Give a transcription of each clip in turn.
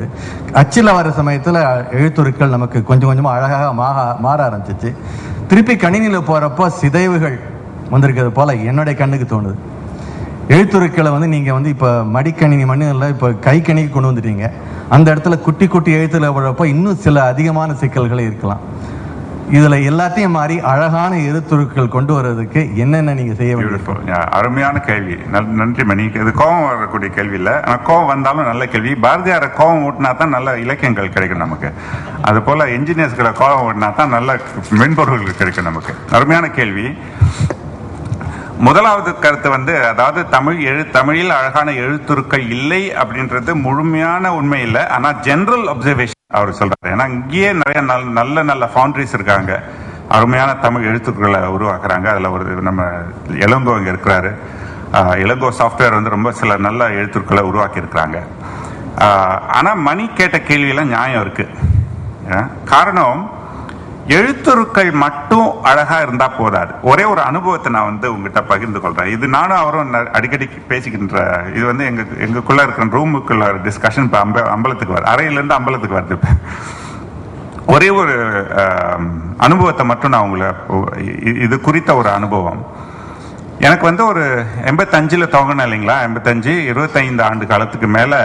அப்படின்ட்டு. அச்சில் வர சமயத்தில் எழுத்துருக்கள் நமக்கு கொஞ்சம் கொஞ்சமாக அழகாக மாற ஆரம்பிச்சிச்சு. திருப்பி கணினியில் போகிறப்போ சிதைவுகள் வந்திருக்கிறது போல் என்னுடைய கண்ணுக்கு தோணுது. எழுத்துருக்களை நீங்கள் இப்போ மடிக்கணினி மண்ணில் இப்போ கைக்கணிக்கு கொண்டு வந்துட்டீங்க. அந்த இடத்துல குட்டி குட்டி எழுத்துல விழப்போ இன்னும் சில அதிகமான சிக்கல்கள் இருக்கலாம். இதுல எல்லாத்தையும் மாறி அழகான எழுத்துருக்கள் கொண்டு வர்றதுக்கு என்னென்ன நீங்க செய்ய வேண்டும்? அருமையான கேள்வி, நன்றி மணி. இது கோபம் வரக்கூடிய கேள்வி இல்லை, ஆனால் கோபம் வந்தாலும் நல்ல கேள்வி. பாரதியார கோபம் ஓட்டினா தான் நல்ல இலக்கியங்கள் கிடைக்கும் நமக்கு. அது போல என்ஜினியர்ஸ்களை கோபம் ஓட்டினா தான் நல்ல மென்பொருள்கள் கிடைக்கும் நமக்கு. அருமையான கேள்வி. முதலாவது கருத்து அதாவது தமிழில் அழகான எழுத்துருக்கள் இல்லை அப்படின்றது முழுமையான உண்மை இல்லை, ஆனால் ஜெனரல் அப்சர்வேஷன் அவர் சொல்றாரு. ஏன்னா இங்கேயே நிறைய நல்ல நல்ல ஃபவுண்டரிஸ் இருக்காங்க, அருமையான தமிழ் எழுத்துக்களை உருவாக்குறாங்க. அதில் ஒரு நம்ம இளங்கோ இங்கே இருக்கிறாரு. இளங்கோ சாஃப்ட்வேர் ரொம்ப சில நல்ல எழுத்துக்களை உருவாக்கி இருக்கிறாங்க. ஆனால் மணி கேட்ட கேள்வியெல்லாம் நியாயம் இருக்கு. காரணம், எழுத்துருக்கள் மட்டும் அழகா இருந்தா போதாது. ஒரே ஒரு அனுபவத்தை நான் உங்ககிட்ட பகிர்ந்து கொள்றேன். இது நானும் அவரும் அடிக்கடி பேசிக்கின்ற, இது எங்களுக்குள்ள இருக்கிற ரூமுக்குள்ள டிஸ்கஷன். இப்போ அம்பலத்துக்கு வருது, அறையிலேருந்து அம்பலத்துக்கு வருது. ஒரே ஒரு அனுபவத்தை மட்டும் நான் இது குறித்த ஒரு அனுபவம். எனக்கு ஒரு 85 துவங்கினேன் இல்லைங்களா. 85 25 ஆண்டு காலத்துக்கு மேல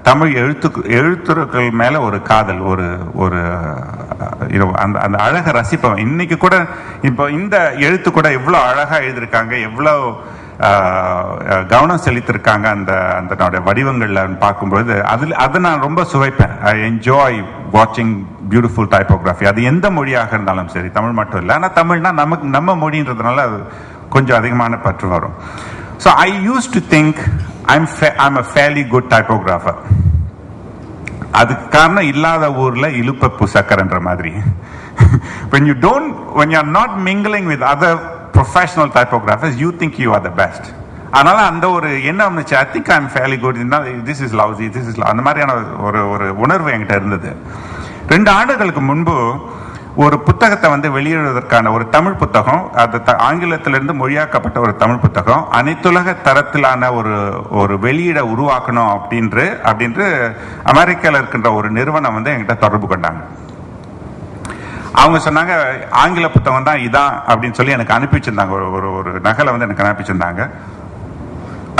தமிழ் எழுத்துருக்கள் மேல ஒரு காதல், ஒரு அந்த அழகை ரசிப்பவன். இன்னைக்கு கூட இப்போ இந்த எழுத்து கூட எவ்வளவு அழகா எழுதியிருக்காங்க, எவ்வளவு கவனம் செலுத்திருக்காங்க அந்த வடிவங்கள்ல பார்க்கும்போது அதை நான் ரொம்ப சுவைப்பேன். ஐ என்ஜாய் வாட்சிங் பியூட்டிஃபுல் டைப்போகிராஃபி. அது எந்த மொழியாக இருந்தாலும் சரி, தமிழ் மட்டும் இல்லை. ஆனால் தமிழ்னா நம்ம மொழின்றதுனால கொஞ்சம் அதிகமான பற்று வரும். So I used to think I'm a fairly good typographer. அதுக்கு காரணம் இல்லாத ஊர்ல இழுப்பப்பு சக்கரன்ற மாதிரி. when you're not mingling with other professional typographers, you think you are the best. அதனால அந்த ஒரு என்ன இருந்துச்சு, I think I'm fairly good, this is lousy, அந்த மாதிரியான ஒரு உணர்வு என்கிட்ட இருந்தது. 2 ஆண்டுகளுக்கு முன்பு ஒரு புத்தகத்தை வெளியிடுவதற்கான ஒரு தமிழ் புத்தகம், அது ஆங்கிலத்திலிருந்து மொழியாக்கப்பட்ட ஒரு தமிழ் புத்தகம், அனைத்துலக தரத்திலான ஒரு வெளியீட உருவாக்கணும் அப்படின்று அமெரிக்காவில் இருக்கின்ற ஒரு நிறுவனம் என்கிட்ட தொடர்பு கொண்டாங்க. அவங்க சொன்னாங்க, ஆங்கில புத்தகம் தான் இதான் அப்படின்னு சொல்லி எனக்கு அனுப்பி வச்சிருந்தாங்க. ஒரு நகலை எனக்கு அனுப்பி வச்சிருந்தாங்க.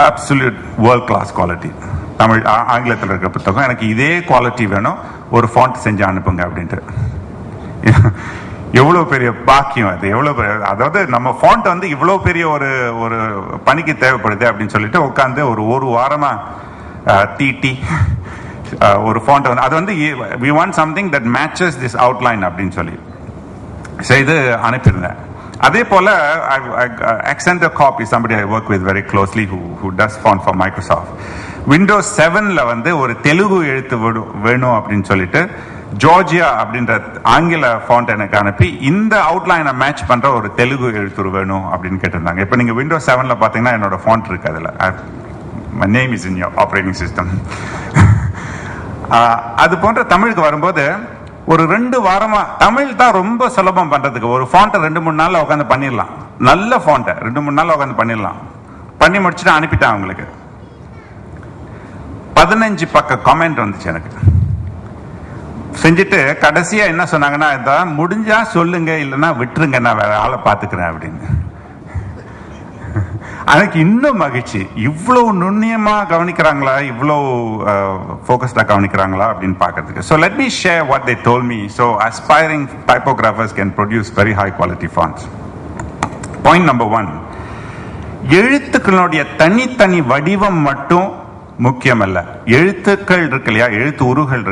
Absolute world class quality Tamil ஆங்கிலத்தில் இருக்கிற புத்தகம், எனக்கு இதே குவாலிட்டி வேணும், ஒரு ஃபாண்ட் செஞ்சு அனுப்புங்க அப்படின்ட்டு. எவ்வளவு பெரிய பாக்கியம் அது, அதாவது நம்ம ஃபாண்ட் இவ்வளவு பெரிய ஒரு பணிக்கு தேவைப்படுது அப்படின்னு சொல்லிட்டு உட்காந்து ஒரு வாரமா தீட்டி ஒரு ஃபாண்ட் அது we want something that matches this outline அப்படின்னு சொல்லி செய்து அனுப்பியிருந்தேன். அதே போல Accenture Copy, somebody I work with very closely who does font for Microsoft, Windows 7ல ஒரு தெலுங்கு எழுத்து வேணும் அப்படின்னு சொல்லிட்டு ஜார்ஜியா அப்படின்ற ஆங்கில ஃபாண்ட் எனக்கு அனுப்பி இந்த அவுட்லைனை மேட்ச் பண்ற ஒரு தெலுங்கு எழுத்துரு வேணும் அப்படின்னு கேட்டிருந்தாங்க. இப்போ நீங்க Windows 7ல பாத்தீங்கன்னா என்னோட ஃபாண்ட் இருக்கு, அதுல my name is in your operating system. அது போன்ற தமிழுக்கு வரும்போது ஒரு 2 வாரமா தமிழ் தான் ரொம்ப சுலபம் பண்றதுக்கு. ஒரு ஃபாண்ட்டை 2-3 நாள்ல உட்காந்து பண்ணிடலாம். நல்ல ஃபாண்ட்டை 2-3 நாள்ல உட்காந்து பண்ணிடலாம். பண்ணி முடிச்சுட்டு அனுப்பிட்டேன் அவங்களுக்கு. 15 பக்க கமெண்ட் வந்துச்சு எனக்கு. செஞ்சுட்டு கடைசியா என்ன சொன்னாங்கன்னா, இதான் முடிஞ்சா சொல்லுங்க, இல்லைன்னா விட்டுருங்க, நான் வேற ஆளை பாத்துக்கிறேன் அப்படின்னு. எனக்கு இன்னும் மகிழ்ச்சி, இவ்வளவு நுண்ணியமா கவனிக்கிறாங்களா, இவ்வளவு ஃபோக்கஸ்டா கவனிக்கிறாங்களா அப்படின்னு பாக்கிறதுக்கு. So let me share what they told me so aspiring typographers can produce very high quality fonts. Point number 1, எழுத்துக்களுடைய தனித்தனி வடிவம் மட்டும் முக்கியம் அல்ல. எழுத்துக்கள் இருக்கு இல்லையா, எழுத்து உருகள்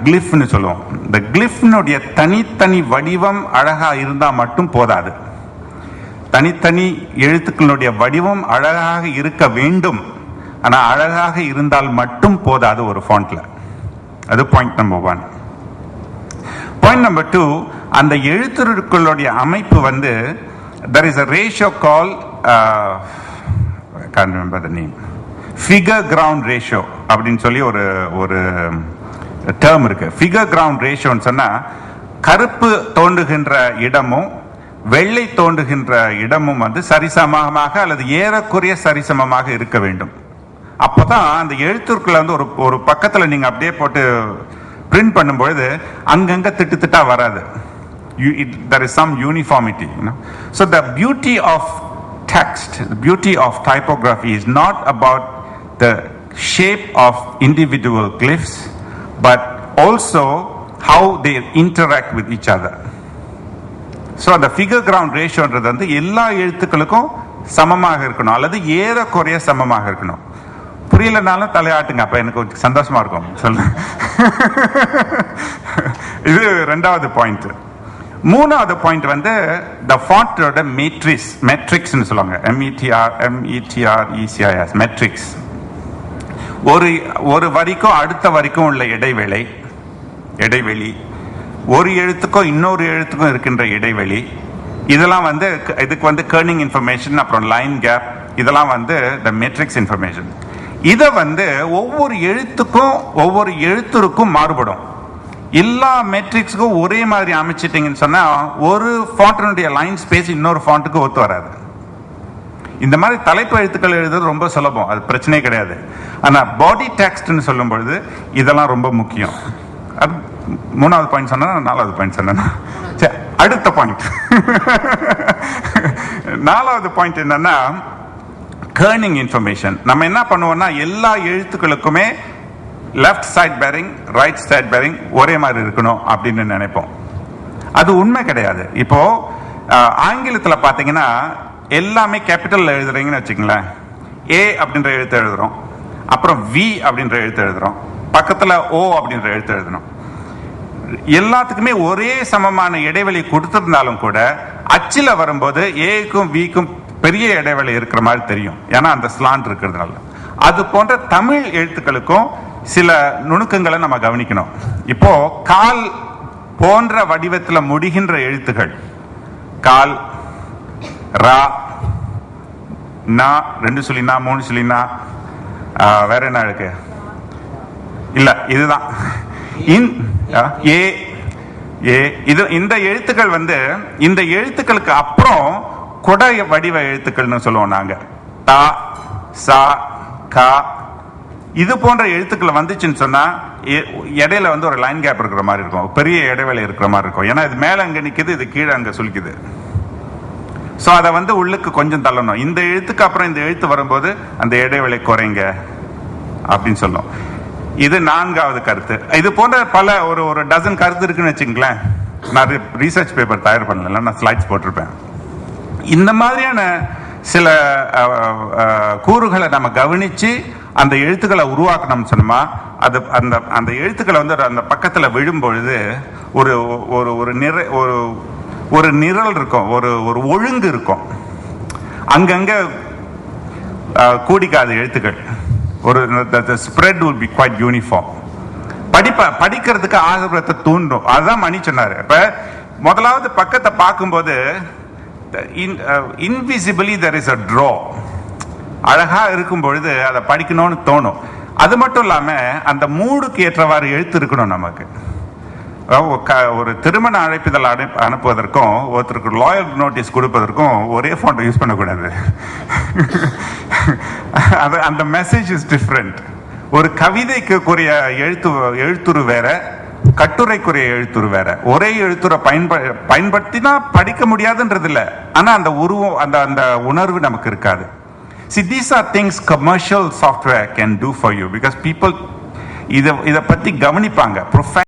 கிளிஃப்னு சொல்லுவோம். இந்த கிளிஃப்னுடைய தனித்தனி வடிவம் அழகா இருந்தா மட்டும் போதாது. தனித்தனி எழுத்துக்களுடைய வடிவம் அழகாக இருக்க வேண்டும். ஆனா அழகாக இருந்தால் மட்டும் போதாது ஒரு ஃபாண்ட்ல. அது பாயிண்ட் நம்பர் 1. பாயிண்ட் நம்பர் 2, அந்த எழுத்துக்களுடைய அமைப்பு there is a ratio called I can't remember the name, figure ground ratio அப்படின்னு சொல்லி ஒரு டேர்ம் இருக்கு. ஃபிகர் கிரவுண்ட் ரேஷியோன்னு சொன்னா, கருப்பு தோன்றுகின்ற இடமும் வெள்ளை தோன்றுகின்ற இடமும் சரிசமமாக அல்லது ஏறக்குறைய சரிசமமாக இருக்க வேண்டும். அப்பதான் அந்த எழுத்துக்களை வந்து ஒரு பக்கத்துல நீங்க அப்படியே போட்டு பிரிண்ட் பண்ணும்பொழுது அங்கங்க திட்டா வராது. There is some uniformity, you know. So the beauty of text, the beauty of typography is not about the shape of individual glyphs, but also how they interact with each other. So the figure ground ratio ன்றது வந்து எல்லா எழுத்துக்களுக்கும் சமமாக இருக்கணும், அல்லது ஏறக்குறைய சமமாக இருக்கணும். புரியலனாலும் தலையாட்டுங்க, அப்ப எனக்கு கொஞ்சம் சந்தோஷமா இருக்கும். சொல்ல இது ரெண்டாவது பாயிண்ட். மூணாவது பாயிண்ட் வந்து the font-ஓட மெட்ரிக்ஸ்னு சொல்லுவாங்க. METRECIS metrics. ஒரு வரிக்கும் அடுத்த வரிக்கும் உள்ள இடைவெளி, ஒரு எழுத்துக்கும் இன்னொரு எழுத்துக்கும் இருக்கின்ற இடைவெளி, இதெல்லாம் வந்து இதுக்கு வந்து கர்னிங் இன்ஃபர்மேஷன், அப்புறம் லைன் கேப், இதெல்லாம் வந்து the மெட்ரிக்ஸ் இன்ஃபர்மேஷன். இதை வந்து ஒவ்வொரு எழுத்துருக்கும் மாறுபடும். எல்லா மெட்ரிக்ஸுக்கும் ஒரே மாதிரி அமைச்சிட்டீங்கன்னு சொன்னா ஒரு ஃபாண்ட்டினுடைய லைன் ஸ்பேஸ் இன்னொரு ஃபாண்ட்டுக்கு ஒத்து வராது. இந்த மாதிரி தலைப்பு எழுத்துக்கள் எழுதுறது ரொம்ப சுலபம், அது பிரச்சனையே கிடையாது. ஆனா பாடி டெக்ஸ்ட்னு சொல்லும் பொழுது இதெல்லாம் ரொம்ப முக்கியம். அது மூணாவது பாயிண்ட் சொன்னா, நாலாவது பாயிண்ட் சொன்னா, சரி அடுத்த பாயிண்ட். நாலாவது பாயிண்ட் என்னன்னா கர்னிங் இன்ஃபர்மேஷன். நம்ம என்ன பண்ணுவோம்னா எல்லா எழுத்துக்களுக்குமே left side bearing, right side bearing ஒரே மாதிரி இருக்கணும் அப்படின்னு நினைப்போம். அது உண்மை கிடையாது. இப்போ ஆங்கிலத்தில் பார்த்தீங்கன்னா எல்லாமே கேபிட்டல் எழுதுறீங்கன்னு வச்சுங்களேன், ஏ அப்படின்ற எழுத்து எழுதுறோம், அப்புறம் வி அப்படின்ற எழுத்து எழுதுறோம், பக்கத்தில் ஓ அப்படின்ற எழுத்து எழுதுறோம். எல்லாத்துக்குமே ஒரே சமமான இடைவெளி கொடுத்திருந்தாலும் கூட அச்சில வரும்போது ஏக்கும் விக்கும் பெரிய இடைவெளி இருக்கிற மாதிரி தெரியும், ஏன்னா அந்த ஸ்லாண்ட் இருக்கிறதுனால. அது போன்ற தமிழ் எழுத்துக்களுக்கும் சில நுணுக்கங்களை நம்ம கவனிக்கணும். இப்போ கால் போன்ற வடிவத்தில் முடிகின்ற எழுத்துகள், கால், ரா, நா, 2 சொல்லினா 3 சொல்லினா, வேற என்ன இருக்கு? இல்ல இதுதான் ஏ. இந்த எழுத்துக்கள் வந்து இந்த எழுத்துக்களுக்கு அப்புறம் கொடை வடிவ எழுத்துக்கள்னு சொல்லுவோம் நாங்க. தா, சா, கா, இது போன்ற எழுத்துக்கள் வந்துச்சுன்னு சொன்னா இடையில வந்து ஒரு லைன் கேப் இருக்கிற மாதிரி இருக்கும், பெரிய இடைவெளி இருக்கிற மாதிரி இருக்கும். ஏன்னா இது மேல அங்க நிக்குது, இது கீழே அங்க சொல்லிக்குது. சோ அதை வந்து உள்ளுக்கு கொஞ்சம் தள்ளணும். இந்த எழுத்துக்கு அப்புறம் இந்த எழுத்து வரும்போது அந்த இடைவெளி குறைங்க அப்படின்னு சொல்லும். இது நான்காவது கருத்து. இது போன்ற பல ஒரு டசன் கருத்து இருக்குன்னு வச்சுங்களேன். நான் ரீசர்ச் பேப்பர் தயார் பண்ணல, நான் ஸ்லைட்ஸ் போட்டிருப்பேன். இந்த மாதிரியான சில கூறுகளை நம்ம கவனிச்சு அந்த எழுத்துக்களை உருவாக்கணும் சொன்னோமா, அது அந்த எழுத்துக்களை வந்து அந்த பக்கத்துல விழும் பொழுது ஒரு நிரல் இருக்கும், ஒரு ஒழுங்கு இருக்கும். அங்கங்க கூடிக்காத எழுத்துக்கள், spread will be quite uniform. படிக்கிறதுக்கு ஆர்வத்தை தூண்டும். அதுதான் மணி சொன்னாரு. இப்ப முதலாவது பக்கத்தை பார்க்கும்போது invisibly there is a draw. அழகா இருக்கும் பொழுது அதை படிக்கணும்னு தோணும். அது மட்டும் இல்லாம அந்த மூடுக்கு ஏற்றவாறு எழுத்து இருக்கணும் நமக்கு. ஒரு திருமண அழைப்பிதழ் அனுப்புவதற்கும் ஒருத்தருக்கு லாயல் நோட்டீஸ் கொடுப்பதற்கும் ஒரே ஃபாண்ட் யூஸ் பண்ணக்கூடாது. அந்த மெசேஜ் இஸ் டிஃப்ரெண்ட். ஒரு கவிதைக்குரிய எழுத்துரு வேற, கட்டுரைக்குரிய எழுத்துரு வேற. ஒரே எழுத்துரை பயன்படுத்தினா படிக்க முடியாதுன்றது இல்ல, ஆனா அந்த உருவம், அந்த உணர்வு நமக்கு இருக்காது. See, these are things commercial software can do for you because people இத பத்தி கவனிப்பாங்க.